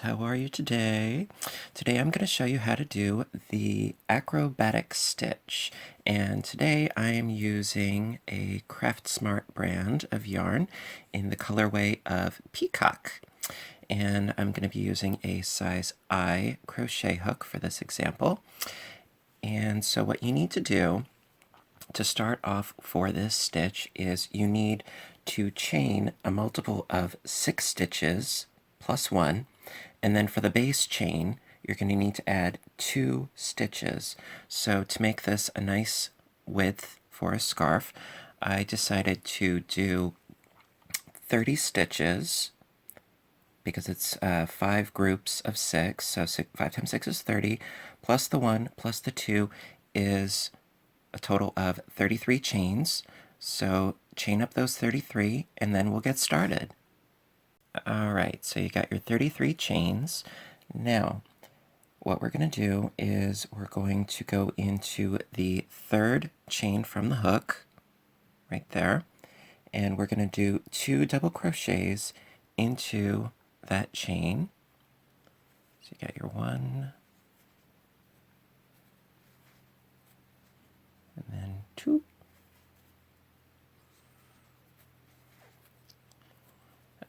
how are you today? Today I'm going to show you how to do the acrobatic stitch, and today I am using a Craft Smart brand of yarn in the colorway of Peacock, and I'm going to be using a size I crochet hook for this example. And so what you need to do to start off for this stitch is you need to chain a multiple of 6 stitches plus 1, and then for the base chain you're going to need to add 2 stitches. So to make this a nice width for a scarf, I decided to do 30 stitches because it's 5 groups of 6, so 5 times 6 is 30, plus the 1 plus the 2 is a total of 33 chains. So chain up those 33 and then we'll get started. Alright, so you got your 33 chains. Now, what we're going to do is we're going to go into the 3rd chain from the hook, right there, and we're going to do 2 double crochets into that chain. So you got your 1, and then 2.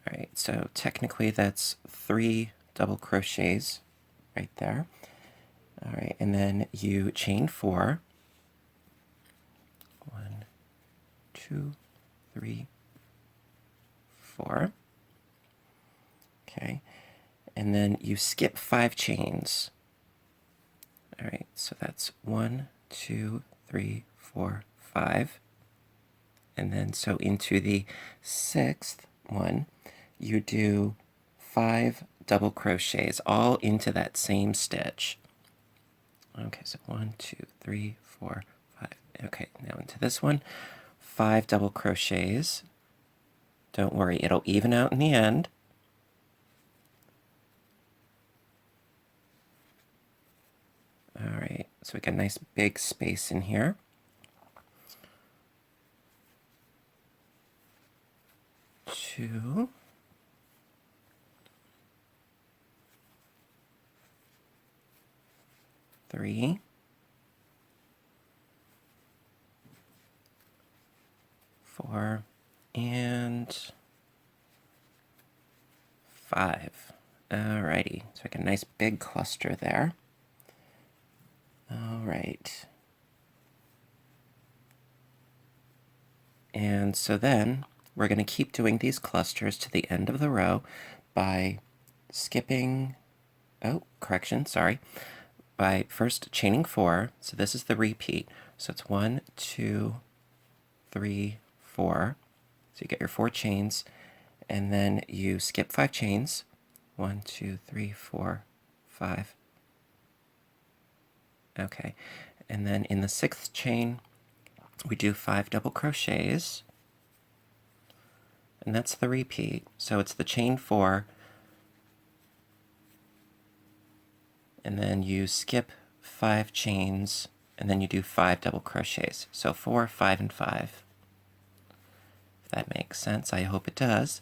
Alright, so technically that's 3 double crochets right there. Alright, and then you chain 4. 1, 2, 3, 4. Okay, and then you skip 5 chains. Alright, so that's 1, 2, 3, 4, 5. And then so into the 6th one, you do 5 double crochets all into that same stitch. Okay, so 1, 2, 3, 4, 5. Okay, now into this one, 5 double crochets. Don't worry, it'll even out in the end. Alright, so we got a nice big space in here. Two. 3. 4. And 5. Alrighty, so we got a nice big cluster there. Alright. And so then we're going to keep doing these clusters to the end of the row by skipping, by first chaining 4. So this is the repeat. So it's 1, 2, 3, 4. So you get your 4 chains, and then you skip 5 chains. 1, 2, 3, 4, 5. Okay, and then in the 6th chain, we do 5 double crochets, and that's the repeat. So it's the chain 4, and then you skip 5 chains, and then you do 5 double crochets. So 4, 5, and 5. If that makes sense, I hope it does.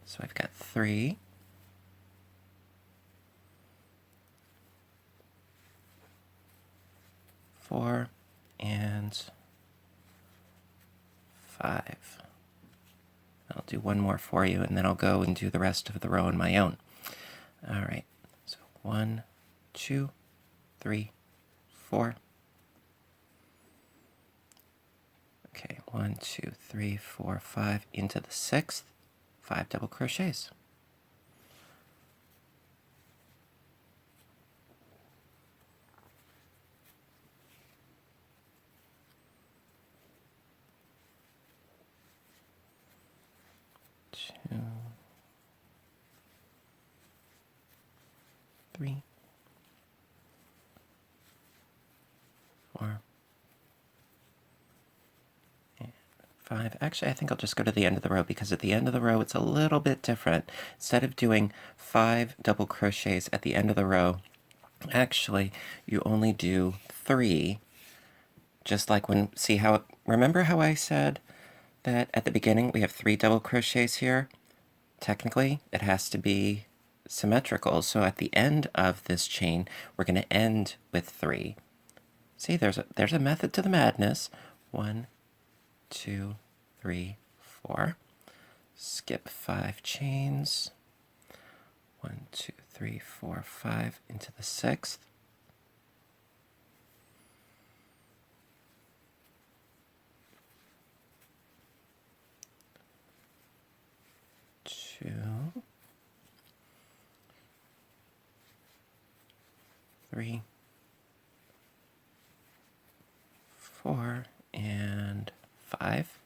So I've got 3, 4, and 5. I'll do one more for you, and then I'll go and do the rest of the row on my own. All right, so 1, 2, 3, 4. Okay, 1, 2, 3, 4, 5, into the 6th, 5 double crochets. Two, 3, 4, and 5. Actually, I think I'll just go to the end of the row, because at the end of the row it's a little bit different. Instead of doing 5 double crochets at the end of the row, actually you only do 3. Just like when, remember how I said that at the beginning we have 3 double crochets here? Technically, it has to be symmetrical, so at the end of this chain, we're going to end with 3. See, there's a method to the madness. 1, 2, 3, 4. Skip 5 chains. 1, 2, 3, 4, 5 into the 6th. Two, 3, 4, and 5.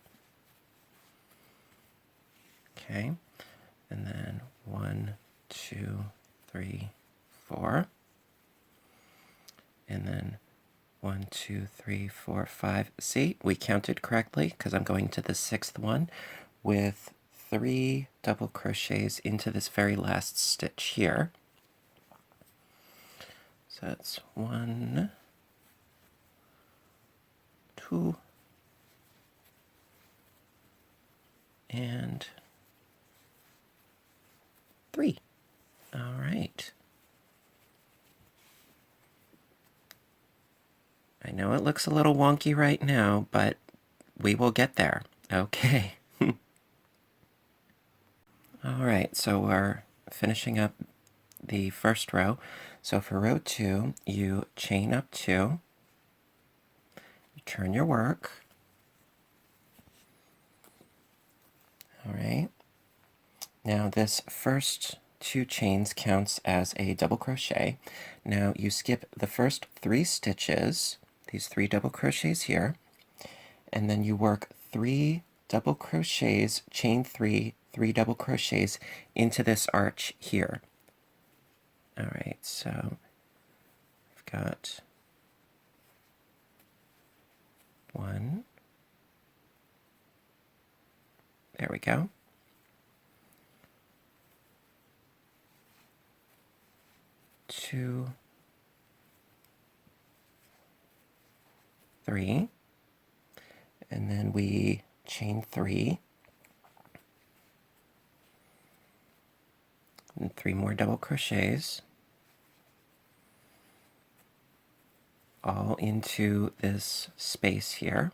Okay, and then 1, 2, 3, 4, and then 1, 2, 3, 4, 5. See, we counted correctly because I'm going to the 6th one with 3 double crochets into this very last stitch here. So that's 1, 2, and 3. All right. I know it looks a little wonky right now, but we will get there. Okay. All right, so we're finishing up the first row. So for row 2, you chain up 2, you turn your work. All right. Now this first 2 chains counts as a double crochet. Now you skip the first 3 stitches, these 3 double crochets here, and then you work 3 double crochets, chain 3, 3 double crochets into this arch here. All right, so we've got 1. There we go. 2, 3, and then we chain 3, and 3 more double crochets, all into this space here.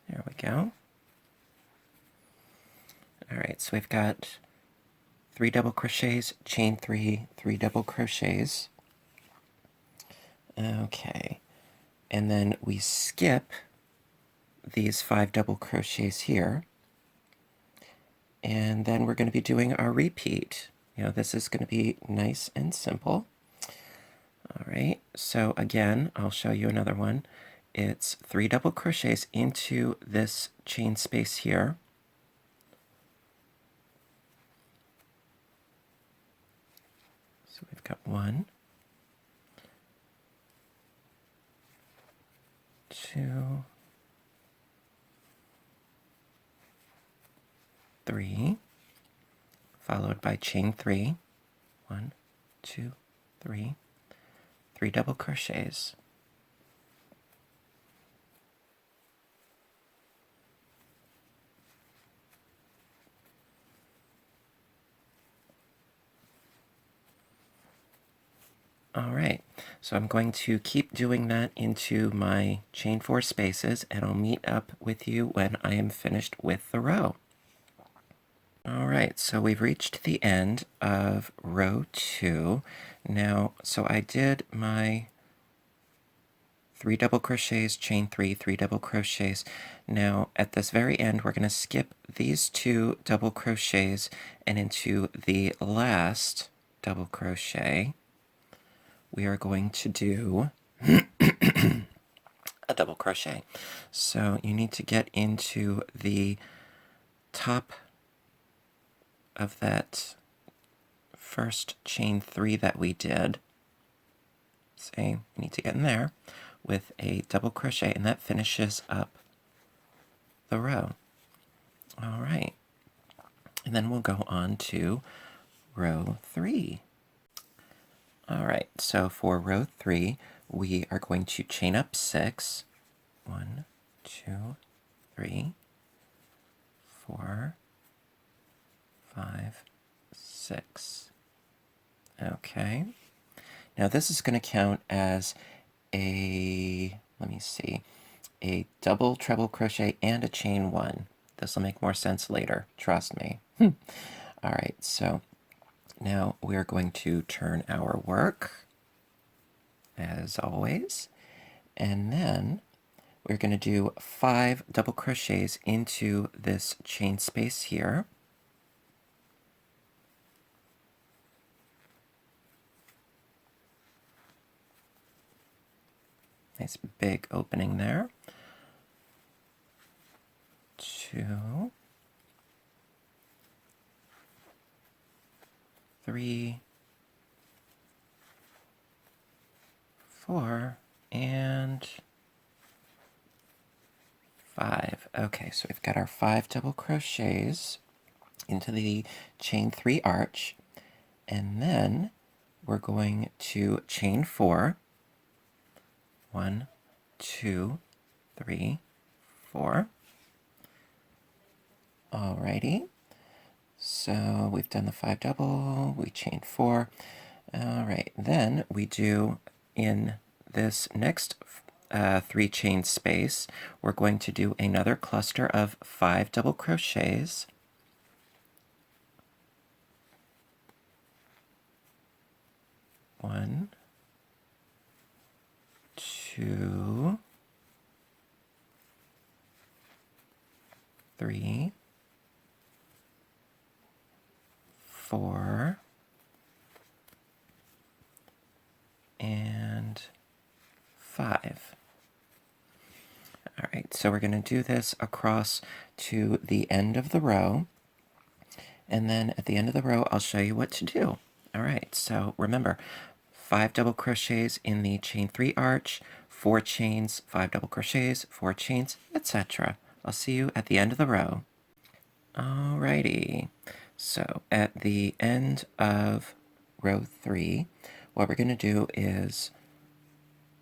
There we go. All right, so we've got 3 double crochets, chain 3, 3 double crochets. Okay, and then we skip these 5 double crochets here, and then we're going to be doing our repeat. This is going to be nice and simple. All right, so again, I'll show you another one. It's 3 double crochets into this chain space here. So we've got 1, 2, 3, followed by chain 3. 1, 2, 3, 3 double crochets. All right, so I'm going to keep doing that into my chain 4 spaces, and I'll meet up with you when I am finished with the row. All right, so we've reached the end of row 2. Now, so I did my 3 double crochets, chain 3, 3 double crochets. Now, at this very end, we're going to skip these 2 double crochets, and into the last double crochet, we are going to do a double crochet. So you need to get into the top of that first chain 3 that we did. See, you need to get in there with a double crochet, and that finishes up the row. All right, and then we'll go on to row 3. All right, so for row 3, we are going to chain up 6. 1, 2, 3, 4, 5, 6. Okay. Now this is going to count as let me see, a double treble crochet and a chain 1. This will make more sense later, trust me. All right, so now we're going to turn our work, as always, and then we're going to do 5 double crochets into this chain space here. Nice big opening there. 2, 3, 4, and 5. Okay, so we've got our 5 double crochets into the chain 3 arch, and then we're going to chain 4. 1, 2, 3, 4. Alrighty, so we've done the 5 double, we chained 4. All right, then we do in this next 3 chain space, we're going to do another cluster of 5 double crochets. One, 2, 3, 4, and 5. All right, so we're going to do this across to the end of the row, and then at the end of the row, I'll show you what to do. All right, so remember, 5 double crochets in the chain 3 arch, 4 chains, 5 double crochets, 4 chains, etc. I'll see you at the end of the row. Alrighty, so at the end of row 3, what we're going to do is,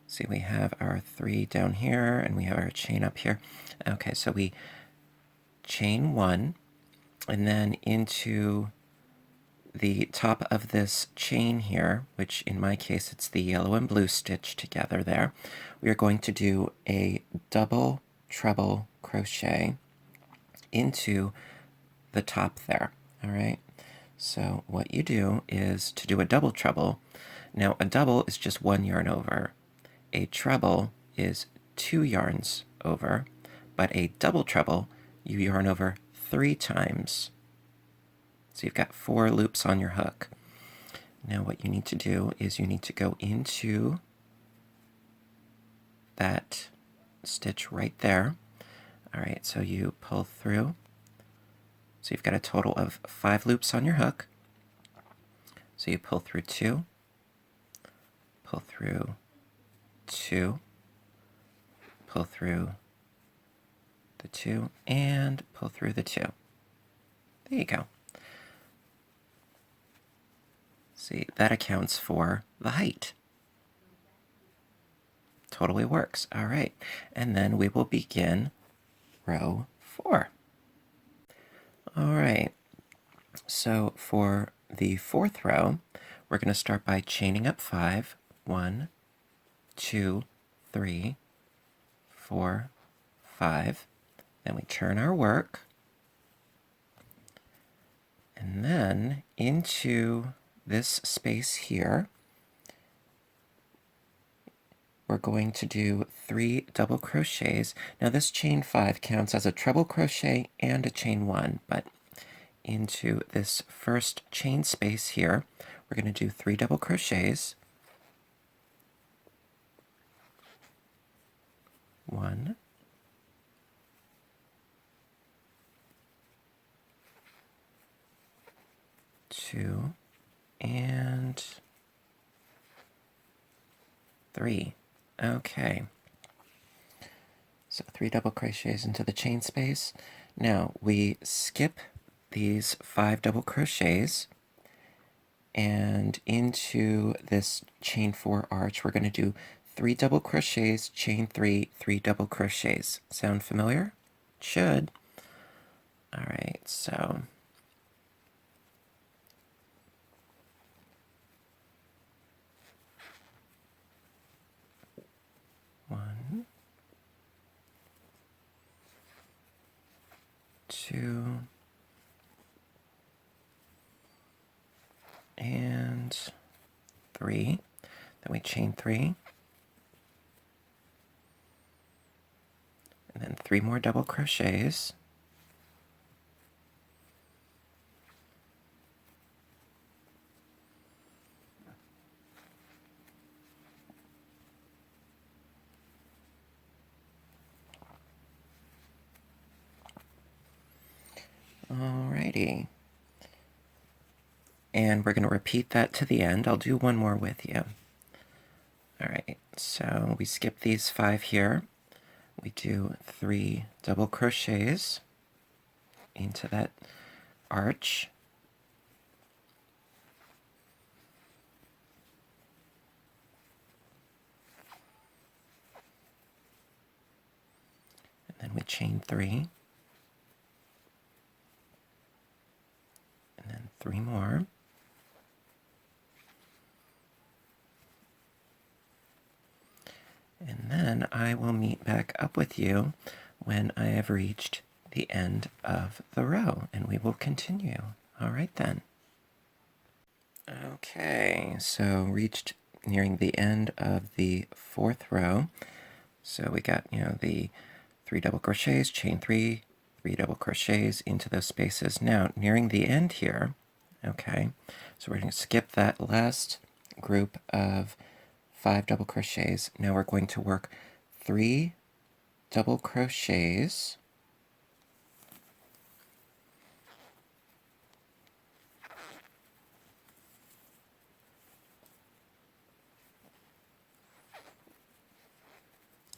see, we have our 3 down here and we have our chain up here. Okay, so we chain 1 and then into the top of this chain here, which in my case it's the yellow and blue stitch together there, we are going to do a double treble crochet into the top there. All right, so what you do is to do a double treble. Now a double is just 1 yarn over. A treble is 2 yarns over, but a double treble you yarn over 3 times. So you've got 4 loops on your hook. Now what you need to do is you need to go into that stitch right there. All right, so you pull through. So you've got a total of 5 loops on your hook. So you pull through 2, pull through 2, pull through the 2, and pull through the 2. There you go. See, that accounts for the height. Totally works. All right, and then we will begin row 4. All right, so for the 4th row, we're going to start by chaining up 5. 1, 2, 3, 4, 5. Then we turn our work, and then into this space here, we're going to do 3 double crochets. Now this chain 5 counts as a treble crochet and a chain 1, but into this first chain space here, we're going to do 3 double crochets. 1, 2, and 3. Okay. So 3 double crochets into the chain space. Now we skip these 5 double crochets, and into this chain 4 arch, we're going to do 3 double crochets, chain 3, 3 double crochets. Sound familiar? Should. All right, so one, two, and 3. Then we chain 3, and then 3 more double crochets. Alrighty. And we're going to repeat that to the end. I'll do one more with you. Alright, so we skip these 5 here. We do 3 double crochets into that arch. And then we chain 3. And then 3 more. And then I will meet back up with you when I have reached the end of the row, and we will continue. All right then. Okay, so reached nearing the end of the 4th row. So we got, the 3 double crochets, chain 3, 3 double crochets into those spaces. Now, nearing the end here, okay, so we're going to skip that last group of 5 double crochets. Now we're going to work 3 double crochets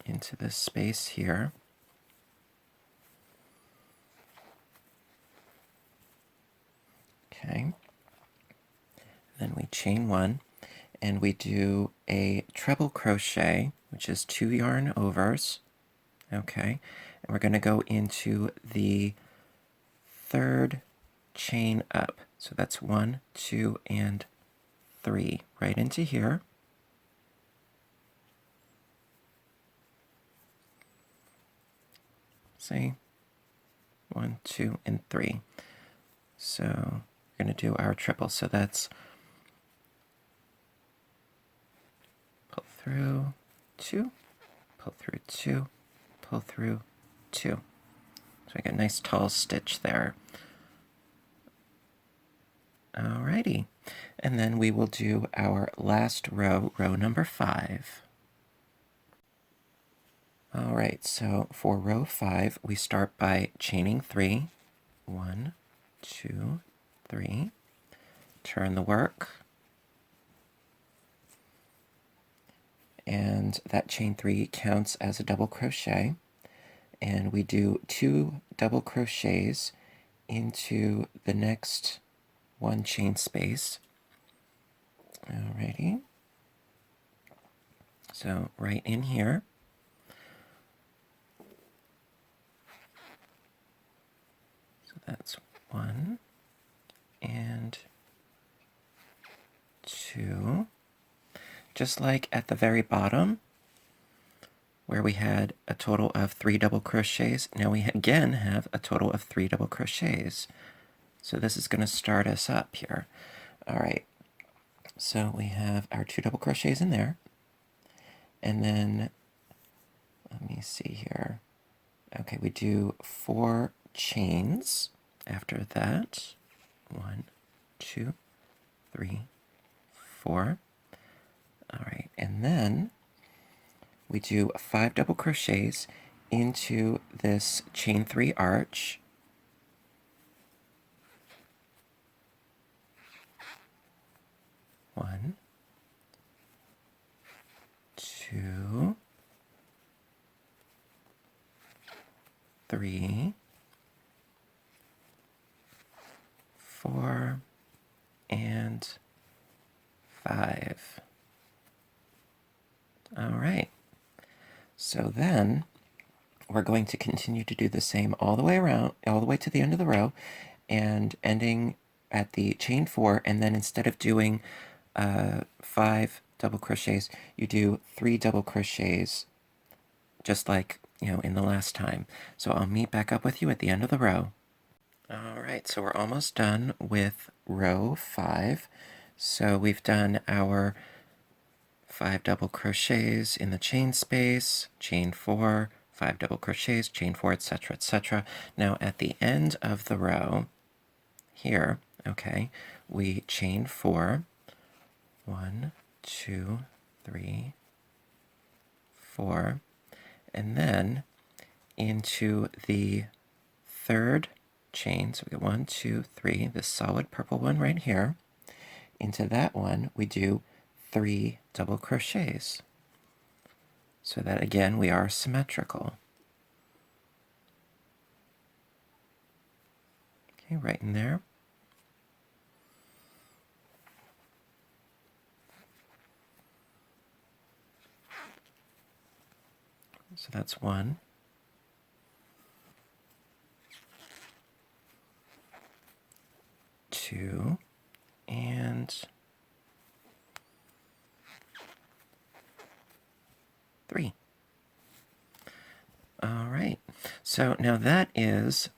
into this space here. Okay. Then we chain 1, and we do a treble crochet, which is 2 yarn overs. Okay. And we're going to go into the 3rd chain up. So that's 1, 2, and 3 right into here. See? 1, 2, and 3. So we're going to do our triple. So that's pull through 2, pull through 2, pull through 2. So I get a nice tall stitch there. Alrighty. And then we will do our last row, row number 5. Alright, so for row 5, we start by chaining 3. 1, 2, 3. Turn the work. And that chain 3 counts as a double crochet. And we do 2 double crochets into the next 1 chain space. Alrighty. So right in here. So that's 1 and 2. Just like at the very bottom, where we had a total of 3 double crochets, now we again have a total of 3 double crochets. So this is going to start us up here. All right, so we have our 2 double crochets in there. And then, let me see here. Okay, we do 4 chains after that. 1, 2, 3, 4. All right, and then we do 5 double crochets into this chain 3 arch. One, 2, 3, 4, and 5. All right. So then we're going to continue to do the same all the way around, all the way to the end of the row, and ending at the chain 4, and then instead of doing 5 double crochets, you do 3 double crochets, just like, in the last time. So I'll meet back up with you at the end of the row. All right, so we're almost done with row 5. So we've done our 5 double crochets in the chain space, chain 4, 5 double crochets, chain 4, etc., etc. Now at the end of the row here, okay, we chain 4, 1, 2, 3, 4, and then into the third chain, so we get 1, 2, 3, this solid purple one right here. Into that one, we do 3 double crochets, so that again we are symmetrical. Okay, right in there. So that's 1. 2, and 3. All right, so now that is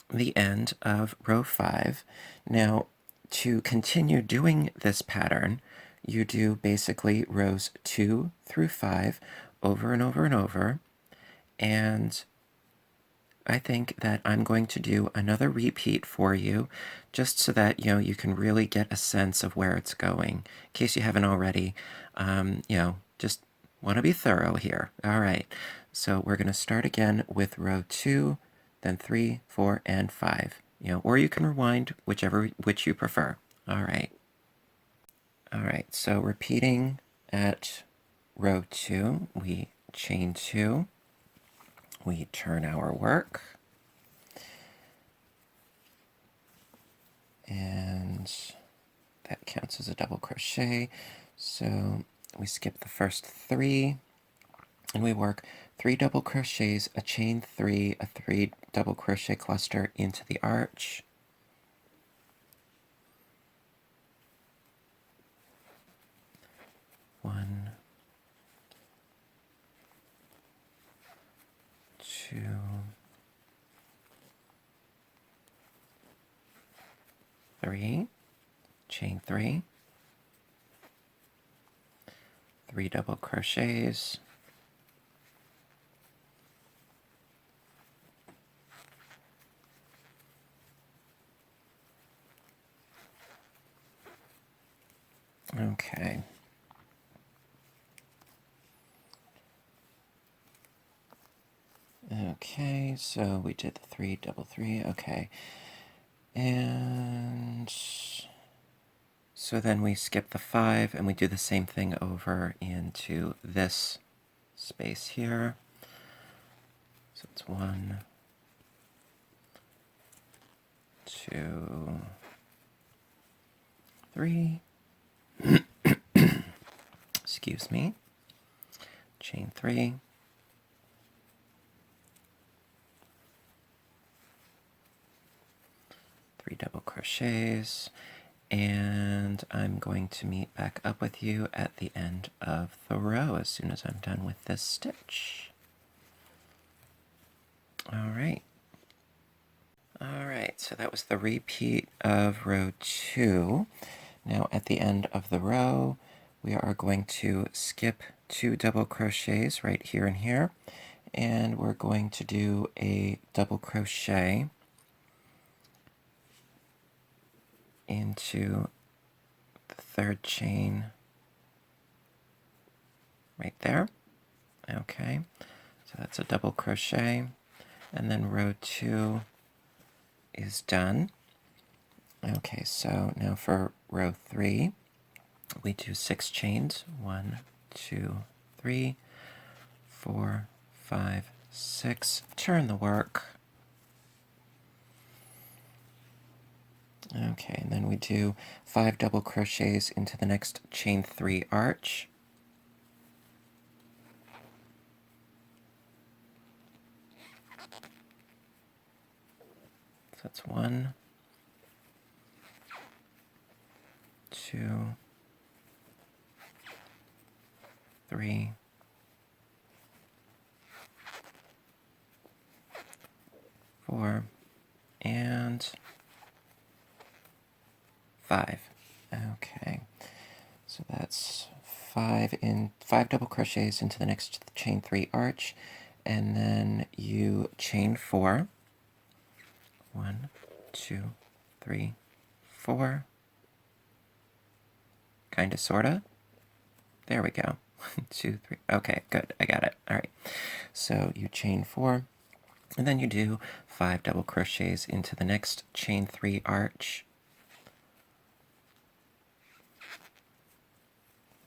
the end of row 5. Now, to continue doing this pattern, you do basically rows 2 through 5 over and over and over, and I think that I'm going to do another repeat for you, just so that you can really get a sense of where it's going, in case you haven't already. Just want to be thorough here. All right, so we're going to start again with row 2, then 3, 4, and 5. Or you can rewind, which you prefer. All right. All right, so repeating at row 2, we chain 2, we turn our work, and that counts as a double crochet. So we skip the first 3, and we work 3 double crochets, a chain 3, a 3 double crochet cluster into the arch. One, 2, 3, chain 3, 3 double crochets, okay. Okay, so we did the 3 double 3, okay. And so then we skip the 5 and we do the same thing over into this space here. So it's 1, 2, 3. Excuse me. Chain 3. 3 double crochets, and I'm going to meet back up with you at the end of the row as soon as I'm done with this stitch. All right. All right, so that was the repeat of row 2. Now at the end of the row, we are going to skip 2 double crochets right here and here, and we're going to do a double crochet into the third chain right there. Okay, so that's a double crochet, and then row 2 is done. Okay, so now for row 3, we do 6 chains. 1, 2, 3, 4, 5, 6. Turn the work. Okay, and then we do 5 double crochets into the next chain 3 arch. that's 1, 2, 3, 4, and 5. Okay, so that's 5 double crochets into the next chain 3 arch, and then you chain 4. 1, 2, 3, 4. Kinda, sorta. There we go. 1, 2, 3. Okay, good. I got it. All right. So you chain 4, and then you do 5 double crochets into the next chain 3 arch.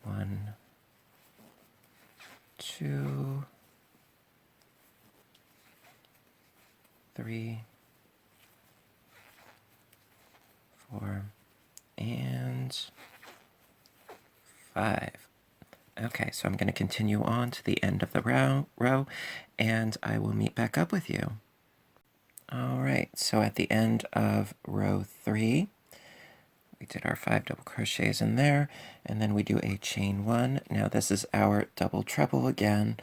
1, 2, 3, 4, and 5. Okay, so I'm going to continue on to the end of the row, and I will meet back up with you. All right, so at the end of row 3, we did our 5 double crochets in there, and then we do a chain 1. Now this is our double treble again.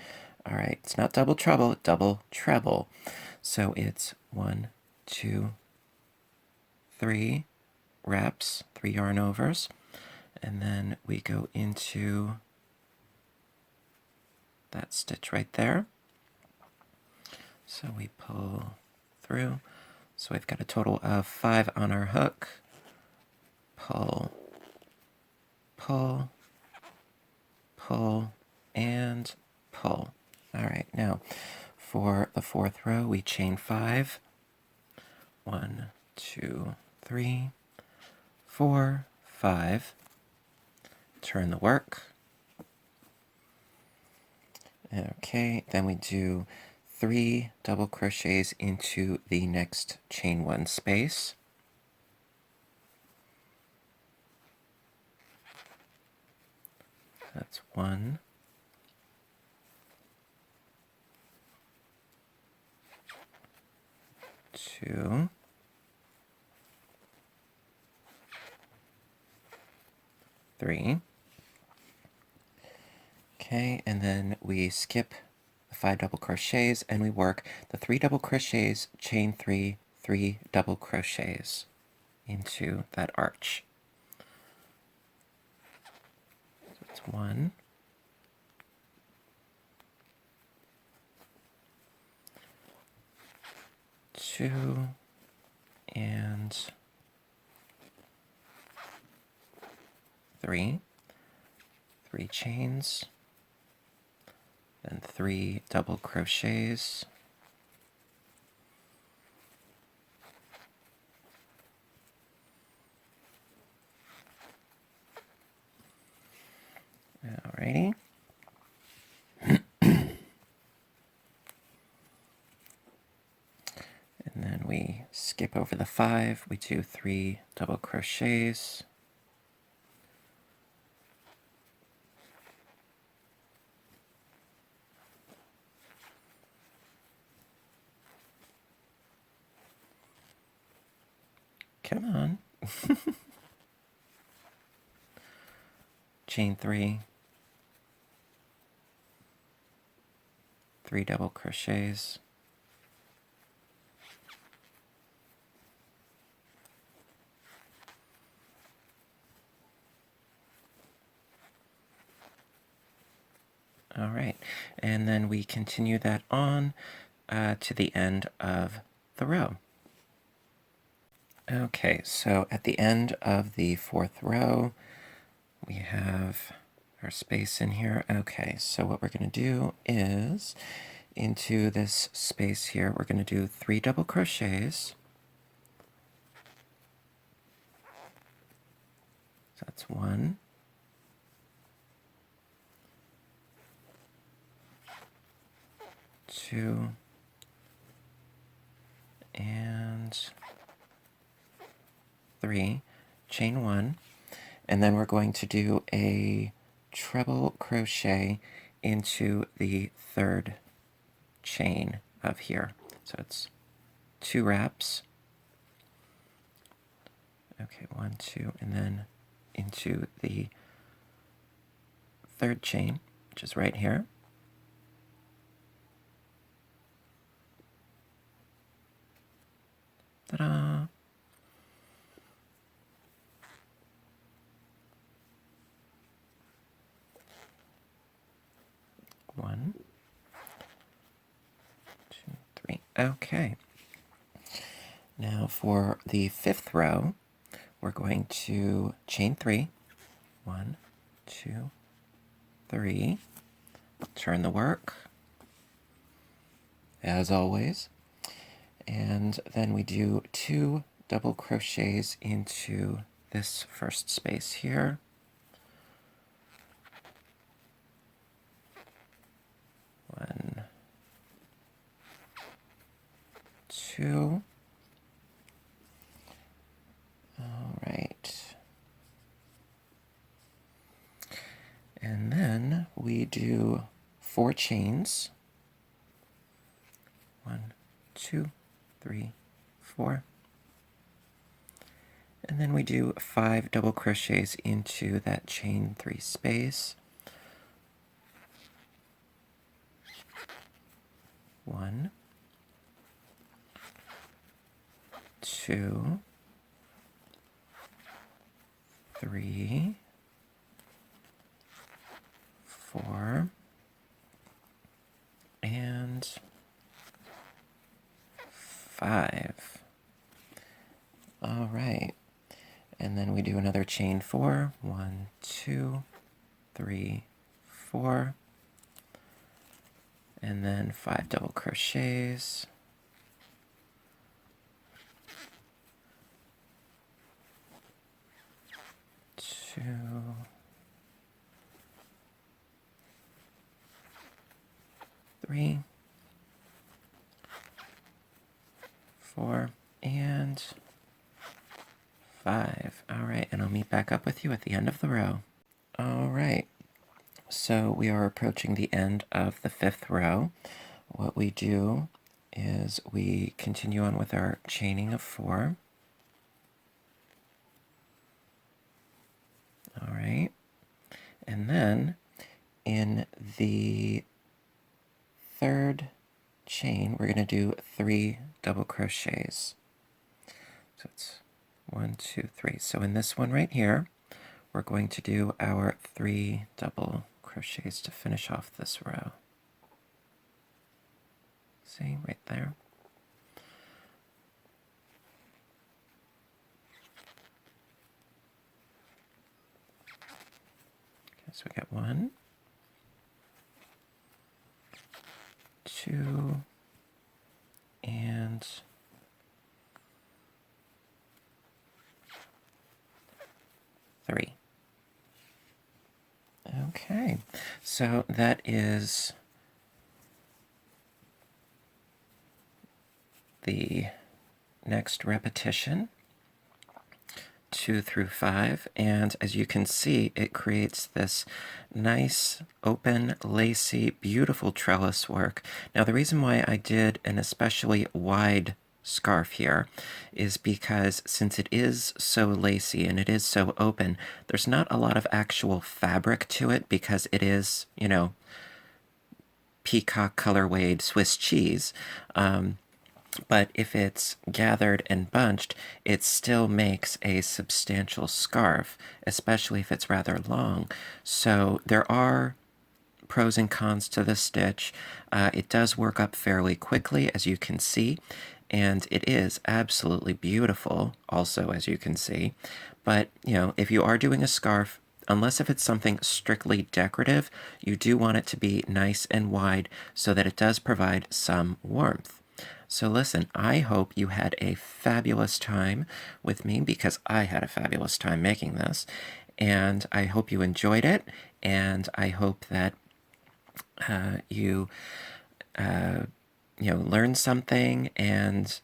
All right, it's not double trouble, double treble. So it's 1, 2, 3 wraps, 3 yarn overs, and then we go into that stitch right there. So we pull through. So we've got a total of 5 on our hook. Pull, pull, pull, and pull. All right, now for the 4th row, we chain 5. 1, 2, 3, 4, 5. Turn the work. Okay, then we do 3 double crochets into the next chain 1 space. That's 1, 2, 3. Okay, and then we skip the 5 double crochets and we work the 3 double crochets, chain 3, 3 double crochets into that arch. So it's 1, 2, and 3. 3 chains, then 3 double crochets, alrighty. And then we skip over the 5, we do 3 double crochets, come on, chain 3, 3 double crochets, all right, and then we continue that on to the end of the row. Okay, so at the end of the 4th row, we have our space in here. Okay, so what we're going to do is, into this space here, we're going to do 3 double crochets. So that's 1, 2, and 3, chain 1, and then we're going to do a treble crochet into the 3rd chain of here. So it's 2 wraps, Okay, 1, 2, and then into the third chain, which is right here. Ta-da! One, two, three. Okay. Now for the fifth row, we're going to chain 3. 1, 2, 3. Turn the work, as always. And then we do 2 double crochets into this first space here. 1, 2. All right. And then we do 4 chains. 1, 2, 3, 4. And then we do 5 double crochets into that chain 3 space. 1, 2, 3, 4, and 5. All right. And then we do another chain 4. 1, 2, 3, 4. And then 5 double crochets. 2, 3, 4, and 5. All right, and I'll meet back up with you at the end of the row. All right, so we are approaching the end of the 5th row. What we do is we continue on with our chaining of 4. All right, and then in the 3rd chain, we're going to do 3 double crochets. So it's 1, 2, 3. So in this one right here, we're going to do our 3 double crochets to finish off this row. See, right there. Okay, so we got 1, 2, and 3. Okay, so that is the next repetition, 2 through 5, and as you can see, it creates this nice, open, lacy, beautiful trellis work. Now, the reason why I did an especially wide scarf here is because since it is so lacy and it is so open, there's not a lot of actual fabric to it because it is, you know, peacock colorwayed Swiss cheese. But if it's gathered and bunched, it still makes a substantial scarf, especially if it's rather long. So there are pros and cons to this stitch. It does work up fairly quickly, as you can see, and it is absolutely beautiful, also, as you can see. But, you know, if you are doing a scarf, unless if it's something strictly decorative, you do want it to be nice and wide so that it does provide some warmth. So listen, I hope you had a fabulous time with me because I had a fabulous time making this. And I hope you enjoyed it. And I hope that you learned something. And,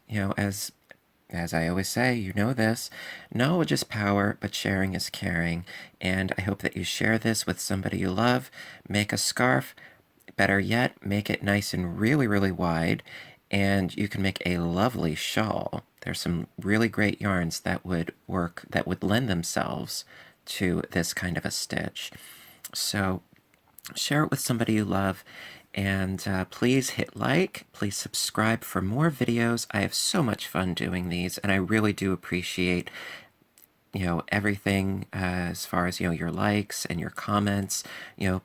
as I always say, you know this, knowledge is power, but sharing is caring. And I hope that you share this with somebody you love. Make a scarf. Better yet, make it nice and really, really wide. and you can make a lovely shawl. There's some really great yarns that would work, that would lend themselves to this kind of a stitch. So share it with somebody you love, and please hit like, please subscribe for more videos. I have so much fun doing these, and I really do appreciate everything as far as your likes and your comments.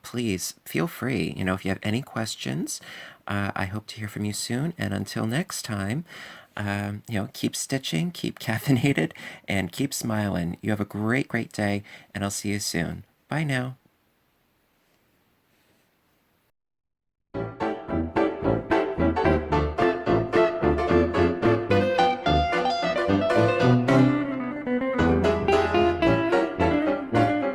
Please feel free. If you have any questions, I hope to hear from you soon, and until next time, keep stitching, keep caffeinated, and keep smiling. You have a great day, and I'll see you soon. Bye now.